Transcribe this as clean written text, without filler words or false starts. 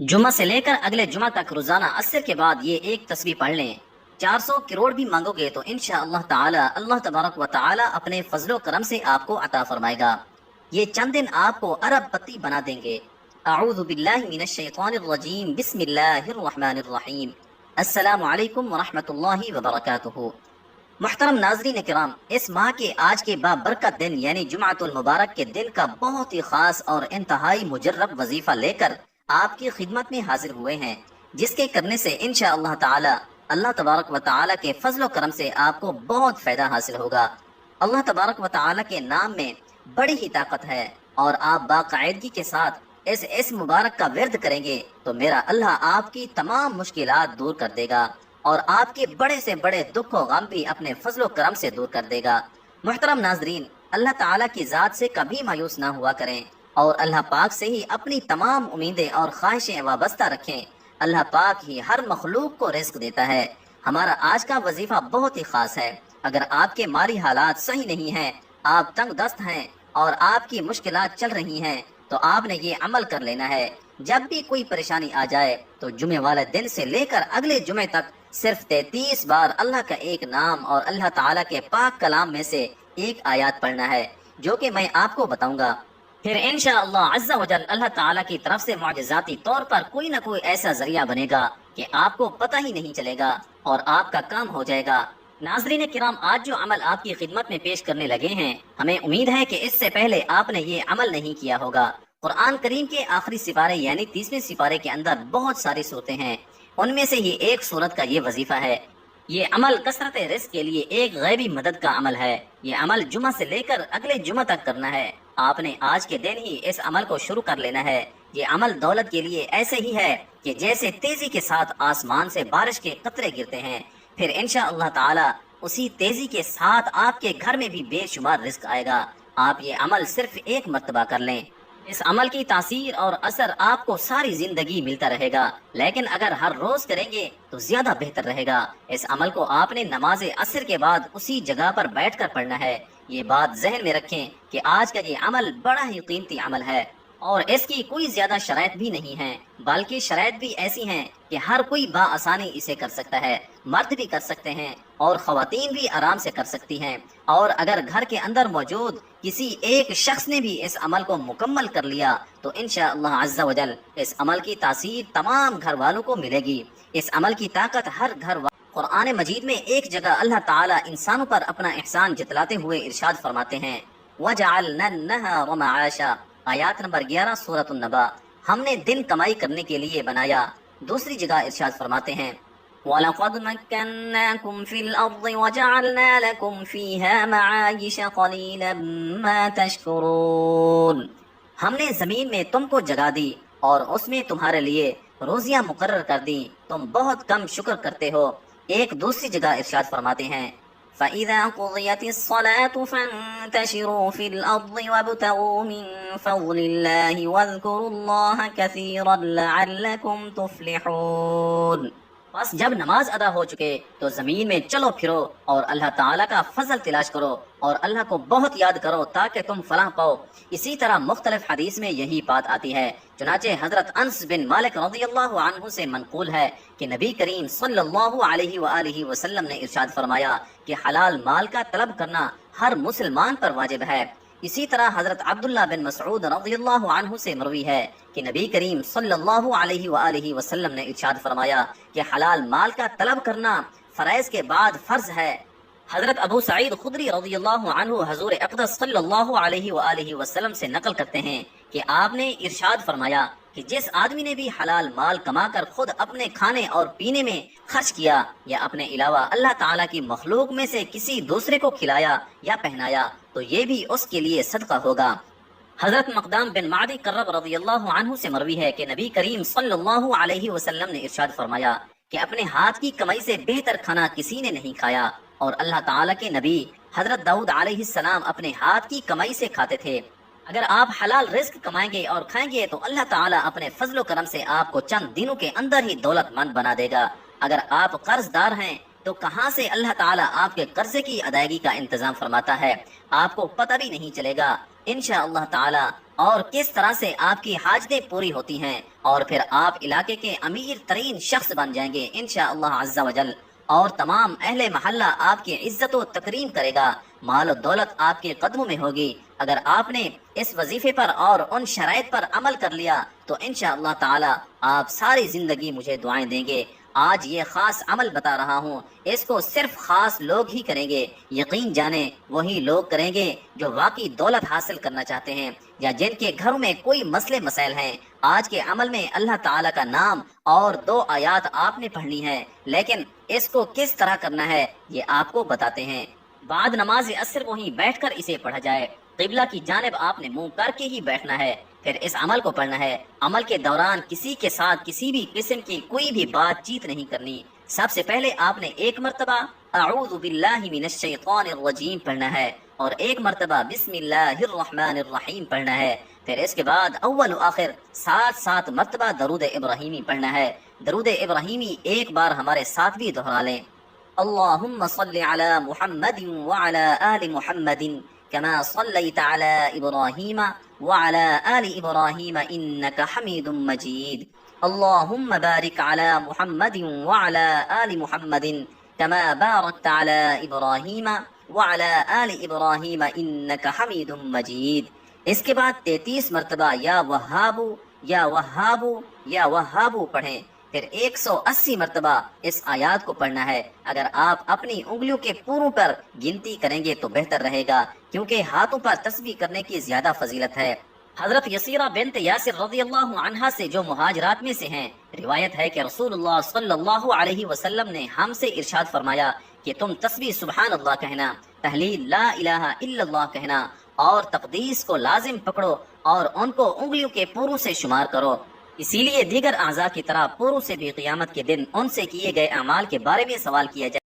जुमा से लेकर अगले जुमा तक रोजाना असर के बाद ये एक तस्बीह पढ़ लें। 400 करोड़ भी मांगोगे तो इंशाअल्लाह ताला अल्लाह तबारक व ताला अपने फजलो करम से आपको अता फरमाएगा। ये चंद दिन आपको अरबपति बना देंगे। अऊज़ु बिल्लाहि मिनश शैतानिर रजीम, बिस्मिल्लाहिर रहमानिर रहीम, अस्सलामु अलैकुम व रहमतुल्लाहि व बरकातुहू। मुहतरम नाज़रीन किराम, इस माह के आज के बाबरकत दिन यानी जुमातुल मुबारक के दिन का बहुत ही खास और इंतहाई मुजर्रब वजीफा लेकर आपकी खिदमत में हाजिर हुए हैं, जिसके करने से इंशाअल्लाह ताला अल्लाह तबारक व ताला के फजल करम से आपको बहुत फायदा हासिल होगा। अल्लाह तबारक व ताला के नाम में बड़ी ही ताकत है और आप बाकायदगी के साथ इस मुबारक का विर्द करेंगे तो मेरा अल्लाह आपकी तमाम मुश्किलात दूर कर देगा और आपके बड़े से बड़े दुख व गम भी अपने फजल करम से दूर कर देगा। मुहतरम नाजरीन, अल्लाह ताला की ज़ात से कभी मायूस ना हुआ करें और अल्लाह पाक से ही अपनी तमाम उम्मीदें और ख्वाहिशें वाबस्ता रखें। अल्लाह पाक ही हर मखलूक को रिस्क देता है। हमारा आज का वजीफा बहुत ही खास है। अगर आपके माली हालात सही नहीं हैं, आप तंग दस्त हैं और आपकी मुश्किलात चल रही हैं, तो आपने ये अमल कर लेना है। जब भी कोई परेशानी आ जाए तो जुमे वाले दिन से लेकर अगले जुमे तक सिर्फ 33 बार अल्लाह का एक नाम और अल्लाह ताला के पाक कलाम में से एक आयत पढ़ना है, जो कि मैं आपको बताऊंगा। फिर इंशाअल्लाह अज़्ज़ा वजल अल्लाह ताला की तरफ से मुअजिज़ाती तौर पर कोई ना कोई ऐसा जरिया बनेगा कि आपको पता ही नहीं चलेगा और आपका काम हो जाएगा। नाज़रीन किराम, आज जो अमल आपकी खिदमत में पेश करने लगे हैं, हमें उम्मीद है कि इससे पहले आपने ये अमल नहीं किया होगा। कुरान करीम के आखिरी सिपारे यानी 30वें सिपारे के अंदर बहुत सारी सूरतें हैं, उनमें से ही एक सूरत का ये वजीफा है। ये अमल कसरत रिस्क के लिए एक गैबी मदद का अमल है। ये अमल जुमा से लेकर अगले जुमा तक करना है। आपने आज के दिन ही इस अमल को शुरू कर लेना है। ये अमल दौलत के लिए ऐसे ही है कि जैसे तेजी के साथ आसमान से बारिश के कतरे गिरते हैं, फिर इंशाअल्लाह ताला उसी तेजी के साथ आपके घर में भी बेशुमार रिस्क आएगा। आप ये अमल सिर्फ एक मर्तबा कर लें। इस अमल की तासीर और असर आपको सारी जिंदगी मिलता रहेगा, लेकिन अगर हर रोज करेंगे तो ज्यादा बेहतर रहेगा। इस अमल को आपने नमाज असर के बाद उसी जगह पर बैठकर पढ़ना है। ये बात जहन में रखें कि आज का ये अमल बड़ा ही कीमती अमल है और इसकी कोई ज्यादा शराइत भी नहीं है, बल्कि शराइत भी ऐसी हैं कि हर कोई बाआसानी इसे कर सकता है। मर्द भी कर सकते हैं और खवातीन भी आराम से कर सकती हैं। और अगर घर के अंदर मौजूद किसी एक शख्स ने भी इस अमल को मुकम्मल कर लिया तो इंशाअल्लाह अज़्ज़ा वजल इस अमल की तासीर तमाम घर वालों को मिलेगी। इस अमल की ताकत हर घर कुरान मजीद में एक जगह अल्लाह ताला इंसानों पर अपना एहसान जतलाते हुए इरशाद फरमाते हैं, वजअलना नहरा मआशा, आयत नंबर 11 सूरह नबा। हमने दिन कमाई करने के लिए बनाया। दूसरी जगह इरशाद फरमाते हैं, वलक़द मक्कन्नाकुम फिल अर्ज़ि वजअलना लकुम फ़ीहा मआयिश क़लीलन मा तशकुरून। हमने जमीन में तुमको जगा दी और उसमें तुम्हारे लिए रोजियां मुकर्रर कर दी, तुम बहुत कम शुक्र करते हो। एक दूसरी जगह इरशाद फरमाते हैं, फ़इज़ा क़ुज़ियतिस्सलातु फ़ंतशिरू फ़िल अर्ज़ि वब्तगू मिन फ़ज़लिल्लाहि वज़्कुरुल्लाह कसीरन लअल्लकुम तुफ़्लिहून। बस जब नमाज अदा हो चुके तो जमीन में चलो फिरो और अल्लाह ताला का फजल तलाश करो और अल्लाह को बहुत याद करो ताकि तुम फलाह पाओ। इसी तरह मुख्तलिफ हदीस में यही बात आती है। चुनाचे हजरत अनस बिन मालिक रज़ियल्लाहु अन्हु से मनक़ूल है कि नबी करीम सल्लल्लाहु अलैहि वसल्लम ने इरशाद फरमाया कि हलाल माल का तलब करना हर मुसलमान पर वाजिब है। इसी तरह हजरत अब्दुल्लाह बिन मसऊद रज़ियल्लाहु अन्हु से मरवी है कि नबी करीम सल्लल्लाहु अलैहि वसल्लम ने इरशाद फरमाया कि हलाल माल का तलब करना फरैज के बाद फर्ज है। हजरत अबू सईद खुदरी रज़ियल्लाहु अन्हु हुज़ूर अक़दस सल्लल्लाहु अलैहि वसल्लम से नकल करते हैं कि आपने इरशाद फरमाया कि जिस आदमी ने भी हलाल माल कमाकर खुद अपने खाने और पीने में खर्च किया या अपने अलावा अल्लाह ताला की मखलूक में से किसी दूसरे को खिलाया या पहनाया तो ये भी उसके लिए सदका होगा। हजरत मक़दाम बिन मादी कर्रब रज़ियल्लाहु अन्हु से मरवी है कि नबी करीम सल्लल्लाहु अलैहि वसल्लम ने इरशाद फरमाया कि अपने हाथ की कमाई से बेहतर खाना किसी ने नहीं खाया और अल्लाह ताला के नबी हजरत दाऊद अलैहिस्सलाम अपने हाथ की कमाई से खाते थे। अगर आप हलाल रिस्क कमाएंगे और खाएंगे तो अल्लाह ताला अपने फजलो करम से आपको चंद दिनों के अंदर ही दौलतमंद बना देगा। अगर आप कर्जदार हैं तो कहां से अल्लाह ताला आपके कर्जे की अदायगी का इंतजाम फरमाता है, आपको पता भी नहीं चलेगा। انشاءاللہ تعالی، اور کس طرح سے آپ کی حاجتیں پوری ہوتی ہیں، اور پھر آپ علاقے کے امیر ترین شخص بن جائیں گے انشاءاللہ عز و جل، اور تمام اہل محلہ آپ کی عزت و تکریم کرے گا، مال و دولت آپ کے قدموں میں ہوگی۔ اگر آپ نے اس وظیفے پر اور ان شرائط پر عمل کر لیا تو انشاءاللہ تعالی آپ ساری زندگی مجھے دعائیں دیں گے۔ آج یہ خاص عمل بتا رہا ہوں، اس کو صرف خاص لوگ ہی کریں گے، یقین جانیں وہی لوگ کریں گے جو واقعی دولت حاصل کرنا چاہتے ہیں، یا جن کے گھروں میں کوئی مسئلے مسائل ہیں۔ آج کے عمل میں اللہ تعالیٰ کا نام اور 2 آیات آپ نے پڑھنی ہے، لیکن اس کو کس طرح کرنا ہے یہ آپ کو بتاتے ہیں۔ بعد نماز عصر وہیں بیٹھ کر اسے پڑھا جائے، قبلہ کی جانب آپ نے منہ کر کے ہی بیٹھنا ہے، پھر اس عمل کو پڑھنا ہے۔ عمل کے دوران کسی کے ساتھ کسی بھی قسم کی کوئی بھی بات چیت نہیں کرنی۔ سب سے پہلے آپ نے 1 مرتبہ اعوذ باللہ من الشیطان الرجیم پڑھنا ہے، اور 1 مرتبہ بسم اللہ الرحمن الرحیم پڑھنا ہے، پھر اس کے بعد اول و آخر 7 مرتبہ درود ابراہیمی پڑھنا ہے۔ درود ابراہیمی ایک بار ہمارے ساتھ بھی دہرا لیں۔ اللهم صل على محمد وعلى آل محمد كما صليت على إبراهيم وعلى آل إبراهيم إنك حميد مجيد اللهم بارك على محمد وعلى آل محمد كما باركت على إبراهيم وعلى آل إبراهيم إنك حميد مجيد۔ اس کے بعد 33 مرتبہ یا وہابو یا وہابو یا وہابو پڑھیں، پھر 180 مرتبہ اس آیات کو پڑھنا ہے۔ اگر آپ اپنی انگلیوں کے پوروں پر گنتی کریں گے تو بہتر رہے گا، کیونکہ ہاتھوں پر تسبیح کرنے کی زیادہ فضیلت ہے۔ حضرت یسیرہ بنت یاسر رضی اللہ عنہا سے جو مہاجرات میں سے ہیں، روایت ہے کہ رسول اللہ صلی اللہ علیہ وسلم نے ہم سے ارشاد فرمایا کہ تم تسبیح سبحان اللہ کہنا، تحلیل لا الہ الا اللہ کہنا، اور تقدیس کو لازم پکڑو اور ان کو انگلیوں کے پوروں سے شمار کرو۔ اسی لیے دیگر اعضاء کی طرح پوروں سے بھی قیامت کے دن ان سے کیے گئے اعمال کے بارے میں سوال کیا جائے۔